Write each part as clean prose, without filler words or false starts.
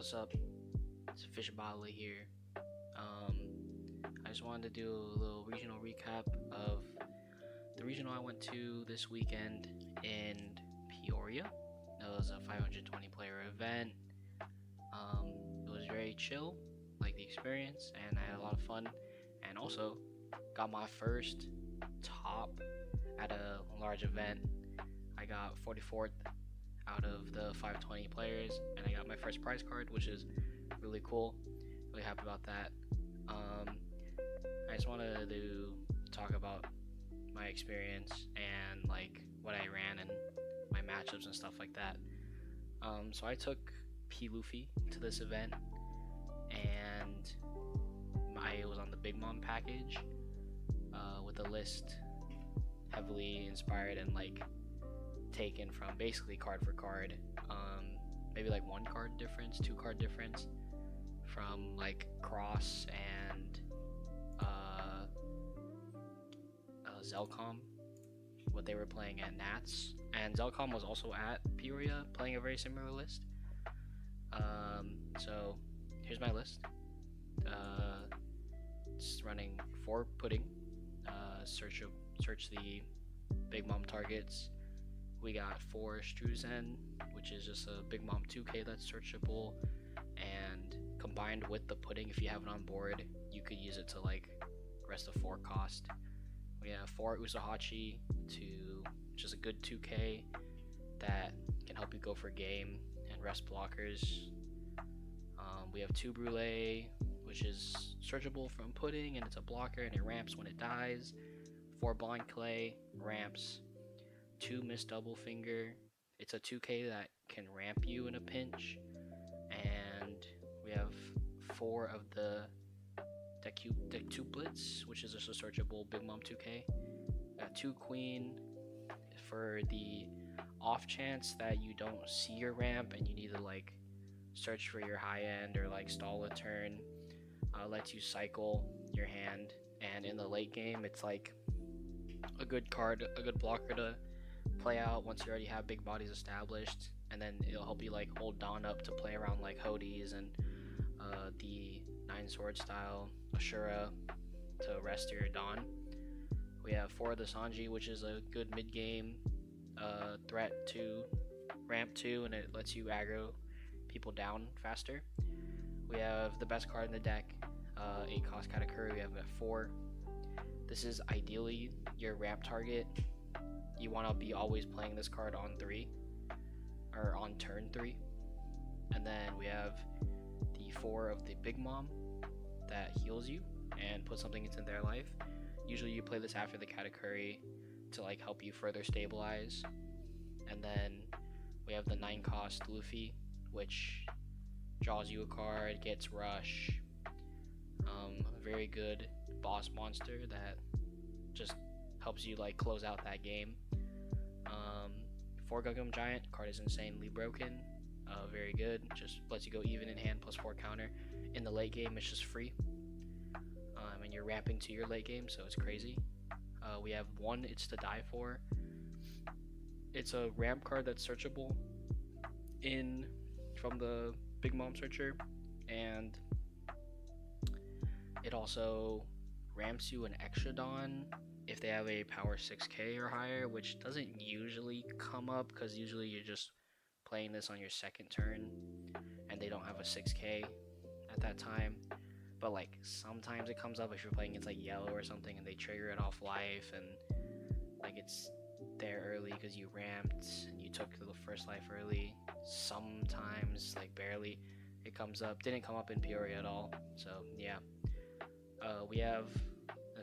What's up? It's Fish Bodley here. Um, I just wanted to do a little regional recap of the regional I went to this weekend in Peoria. It was a 520 player event. Um, it was very chill, like the experience, and I had a lot of fun. And also got my first top at a large event. I got 44th out of the 520 players, and I got my first prize card, which is really cool. Really happy about that. Um, I just wanted to talk about my experience and like what I ran and my matchups and stuff like that. So I took P Luffy to this event, and I was on the Big Mom package with a list heavily inspired and like taken from basically card for card. Maybe like one card difference, two card difference from like Cross and Zelcom, what they were playing at Nats. And Zelcom was also at Peoria playing a very similar list. So here's my list. It's running 4 pudding. Search the Big Mom targets. We got 4 Struzen, which is just a Big Mom 2K that's searchable, and combined with the pudding, if you have it on board, you could use it to like rest of 4 cost. We have 4 Usahachi to just a good 2K that can help you go for game and rest blockers. We have 2 Brule, which is searchable from pudding, and it's a blocker and it ramps when it dies. 4 Blind Clay ramps. 2 Miss Double Finger. It's a 2K that can ramp you in a pinch. And we have 4 of the Decuplets, which is just a searchable Big Mom 2K. 2 Queen for the off chance that you don't see your ramp and you need to like search for your high end or like stall a turn. Lets you cycle your hand, and in the late game it's like a good card, a good blocker to play out once you already have big bodies established, and then it'll help you like hold Dawn up to play around like Hodies and the 9 sword style Ashura to rest your Dawn. We have 4 of the Sanji, which is a good mid game threat to ramp 2, and it lets you aggro people down faster. We have the best card in the deck, 8 cost Katakuri. We have at 4. This is ideally your ramp target. You want to be always playing this card on 3 or on turn 3. And then we have the 4 of the Big Mom that heals you and puts something into their life. Usually you play this after the Katakuri to like help you further stabilize. And then we have the 9 cost Luffy, which draws you a card, gets rush. A very good boss monster that just helps you like close out that game. 4 Gugum Giant, card is insanely broken. Very good, just lets you go even in hand plus 4 counter. In the late game it's just free. And you're ramping to your late game, so it's crazy. We have 1 It's to Die For. It's a ramp card that's searchable in from the Big Mom Searcher, and it also ramps you an extra Dawn if they have a power 6k or higher, which doesn't usually come up because usually you're just playing this on your second turn and they don't have a 6k at that time. But like sometimes it comes up if you're playing against like yellow or something and they trigger it off life, and like it's there early because you ramped and you took the first life early. Sometimes, like barely, it comes up. Didn't come up in Peoria at all. So yeah.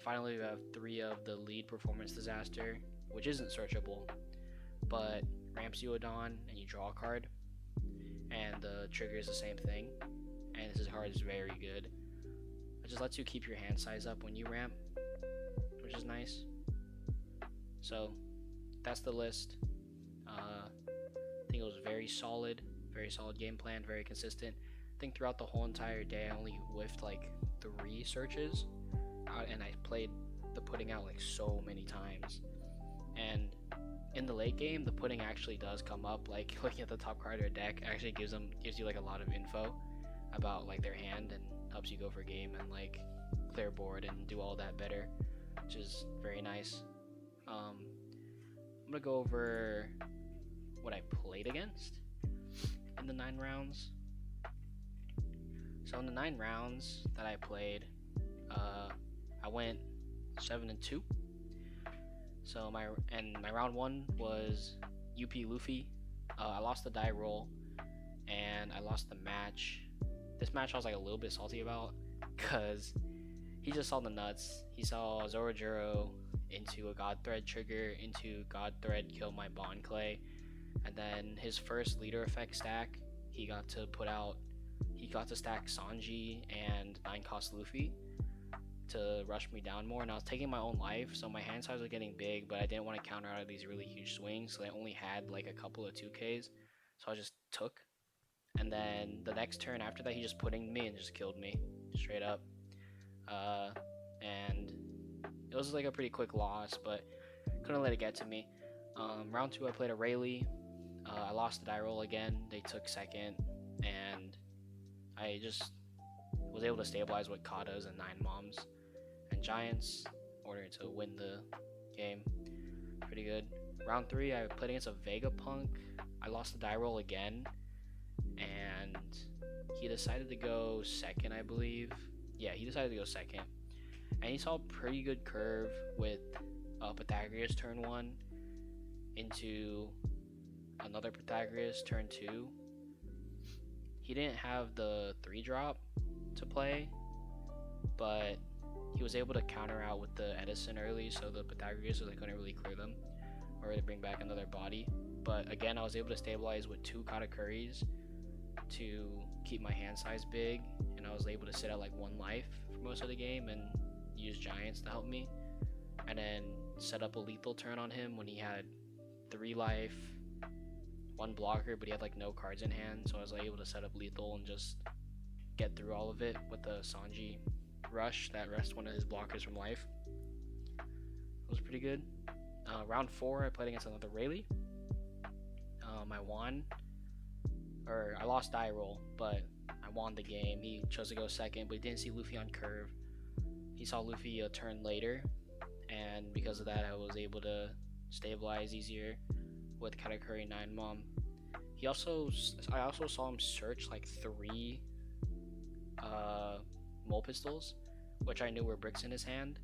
Finally we have 3 of the lead Performance Disaster, which isn't searchable, but ramps you a Dawn and you draw a card, and the trigger is the same thing. And this card is very good. It just lets you keep your hand size up when you ramp, which is nice. So that's the list. I think it was very solid game plan, very consistent. I think throughout the whole entire day I only whiffed like 3 searches, and I played the pudding out like so many times, and in the late game, the pudding actually does come up. Like looking at the top card of their deck actually gives you like a lot of info about like their hand and helps you go for game and like clear board and do all that better, which is very nice. I'm gonna go over what I played against in the 9 rounds. So in the 9 rounds that I played, I went 7-2. So my round one was UP Luffy. I lost the die roll and I lost the match. This match I was like a little bit salty about because he just saw the nuts. He saw Zorojuro into a God Thread trigger, into God Thread kill my Bond Clay, and then his first leader effect stack, he got to stack Sanji and 9-cost Luffy to rush me down more, and I was taking my own life, so my hand size was getting big, but I didn't want to counter out of these really huge swings, so I only had like a couple of 2Ks, so I just took. And then the next turn after that, he just puddinged me and just killed me straight up. And it was like a pretty quick loss, but couldn't let it get to me. Round two, I played a Rayleigh. I lost the die roll again. They took second, and I just was able to stabilize with katas and 9 moms and giants in order to win the game. Pretty good. Round three, I played against a Vegapunk. I lost the die roll again, and he decided to go second, I believe. Yeah, he decided to go second, and he saw a pretty good curve with Pythagoras turn 1 into another Pythagoras turn 2. He didn't have the 3-drop to play, but he was able to counter out with the Edison early, so the Pythagoras, so they couldn't really clear them or to bring back another body. But again, I was able to stabilize with 2 Katakuris to keep my hand size big, and I was able to sit at like 1 life for most of the game and use giants to help me, and then set up a lethal turn on him when he had 3 life, 1 blocker, but he had like no cards in hand, so I was like, able to set up lethal and just get through all of it with the Sanji rush that rests one of his blockers from life. It was pretty good. Round 4, I played against another Rayleigh. I won, or I lost die roll, but I won the game. He chose to go second, but he didn't see Luffy on curve. He saw Luffy a turn later, and because of that, I was able to stabilize easier with Katakuri 9-mom. I also saw him search like 3 mole pistols, which I knew were bricks in his hand,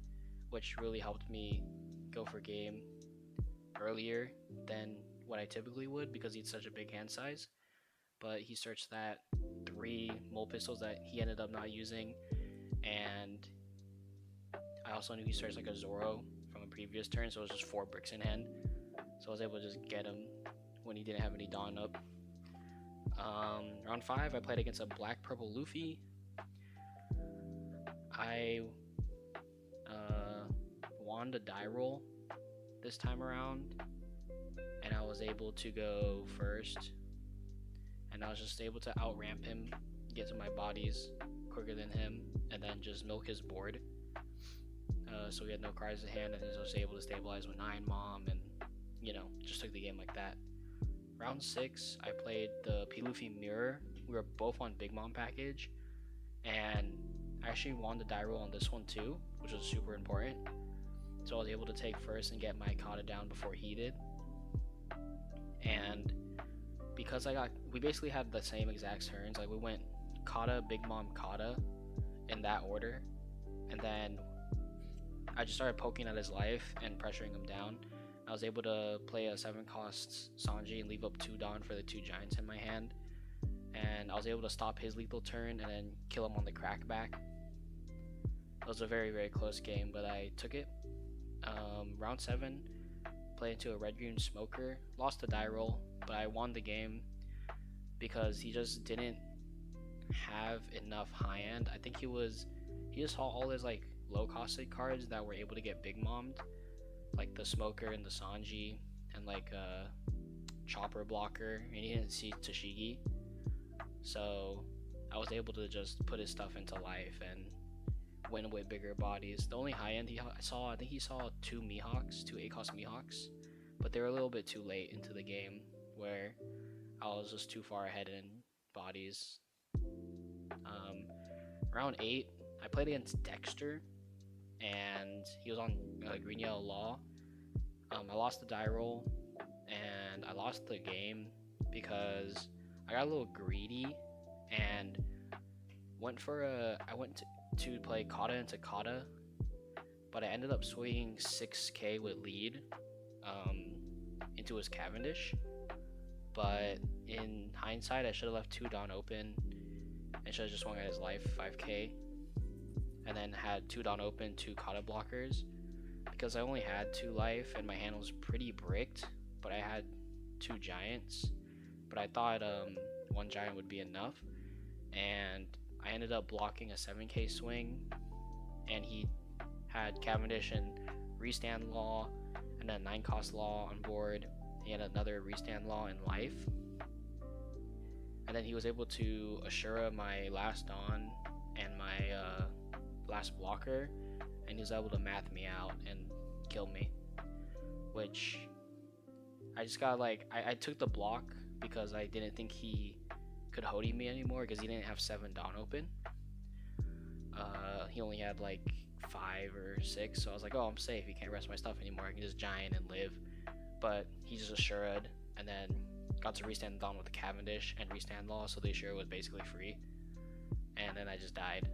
which really helped me go for game earlier than what I typically would because he had such a big hand size. But he searched that 3 mole pistols that he ended up not using, and I also knew he searched like a Zoro from a previous turn, so it was just 4 bricks in hand, so I was able to just get him when he didn't have any Dawn up. Round 5, I played against a black-purple Luffy. I won the die roll this time around, and I was able to go first, and I was just able to out-ramp him, get to my bodies quicker than him, and then just milk his board. So he had no cards in hand, and I was able to stabilize with 9-mom, and just took the game like that. Round 6, I played the P. Luffy Mirror. We were both on Big Mom package, and I actually won the die roll on this one too, which was super important. So I was able to take first and get my kata down before he did. And because we basically had the same exact turns, like we went kata, Big Mom, kata in that order, and then I just started poking at his life and pressuring him down. I was able to play a 7-cost Sanji and leave up 2 Dawn for the 2 giants in my hand, and I was able to stop his lethal turn and then kill him on the crackback. It was a very, very close game, but I took it. Round 7, played into a red-green smoker, lost the die roll, but I won the game because he just didn't have enough high end. I think he just saw all his like low-costed cards that were able to get big mommed, like the smoker and the Sanji and like a chopper blocker, and he didn't see Tashigi, so I was able to just put his stuff into life and win with bigger bodies. The only high end I think he saw 2 Mihawks, 2 8-cost Mihawks but they were a little bit too late into the game where I was just too far ahead in bodies. Round 8, I played against Dexter, and he was on green yellow law. I lost the die roll, and I lost the game because I got a little greedy and I went to play kata into kata, but I ended up swinging 6k with lead into his Cavendish. But in hindsight, I should have left 2 Dawn open and should have just swung at his life 5k, and then had 2 Dawn open, 2 kata blockers, because I only had 2 life and my hand was pretty bricked, but I had 2 giants. But I thought 1 giant would be enough, and I ended up blocking a 7k swing, and he had Cavendish and restand law, and then 9 cost law on board. He had another restand law in life, and then he was able to Ashura my last Dawn and my last blocker, and he was able to math me out and kill me, which I just got like, I took the block because I didn't think he could Hody me anymore because he didn't have 7 Dawn open. He only had like 5 or 6, so I was like, oh, I'm safe, he can't rest my stuff anymore, I can just giant and live. But he just Assured, and then got to restand Dawn with the Cavendish and restand law, so the Assure was basically free, and then I just died.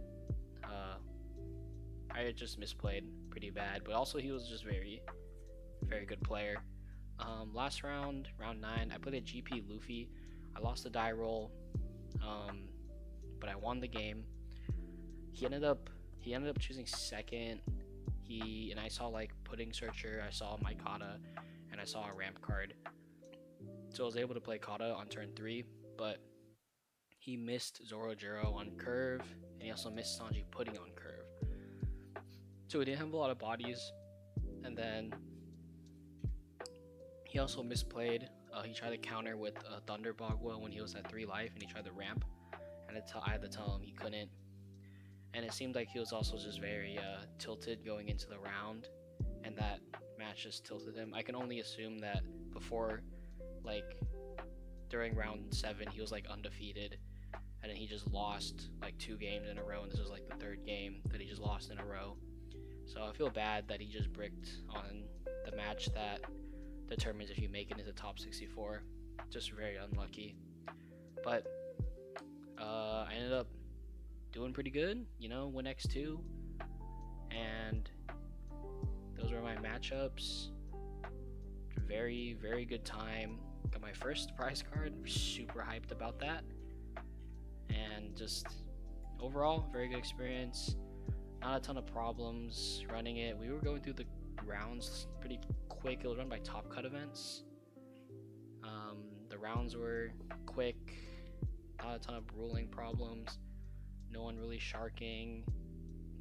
I just misplayed pretty bad, but also he was just very, very good player. Last round, round 9, I played a GP Luffy. I lost the die roll, but I won the game. He ended up choosing second. And I saw like Pudding Searcher, I saw my Kata, and I saw a ramp card. So I was able to play Kata on turn 3, but he missed Zorojiro on curve, and he also missed Sanji Pudding on curve. So he didn't have a lot of bodies, and then he also misplayed. He tried to counter with Thunder Bagua when he was at 3 life, and he tried to ramp, and I had to tell him he couldn't. And it seemed like he was also just very tilted going into the round, and that match just tilted him. I can only assume that before, like, during round 7, he was like undefeated, and then he just lost like 2 games in a row, and this was like the 3rd game that he just lost in a row. So I feel bad that he just bricked on the match that determines if you make it into top 64. Just very unlucky. But I ended up doing pretty good, win X2, and those were my matchups. Very, very good time. Got my first prize card, super hyped about that, and just overall very good experience. Not a ton of problems running it. We were going through the rounds pretty quick. It was run by Top Cut events. The rounds were quick, not a ton of ruling problems, no one really sharking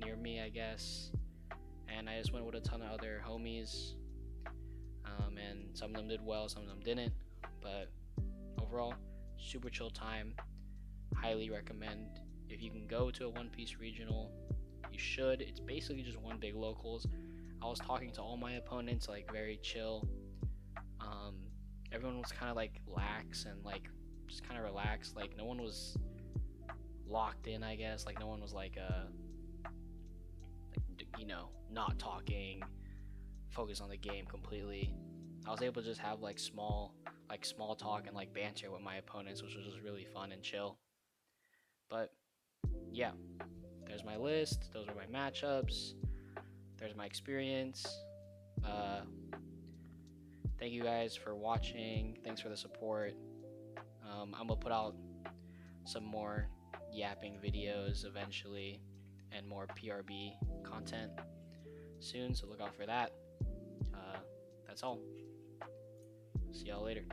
near me, I guess, and I just went with a ton of other homies, and some of them did well, some of them didn't, but overall, super chill time. Highly recommend. If you can go to a One Piece regional, you should. It's basically just one big locals. I was talking to all my opponents, like, very chill. Everyone was kind of like lax and like just kind of relaxed. Like, no one was locked in, I guess. Like, no one was like not talking, focus on the game completely. I was able to just have like small talk and like banter with my opponents, which was just really fun and chill. But yeah, there's my list. Those are my matchups. There's my experience. Thank you guys for watching. Thanks for the support. I'm gonna put out some more yapping videos eventually, and more PRB content soon, so look out for that. That's all. See y'all later.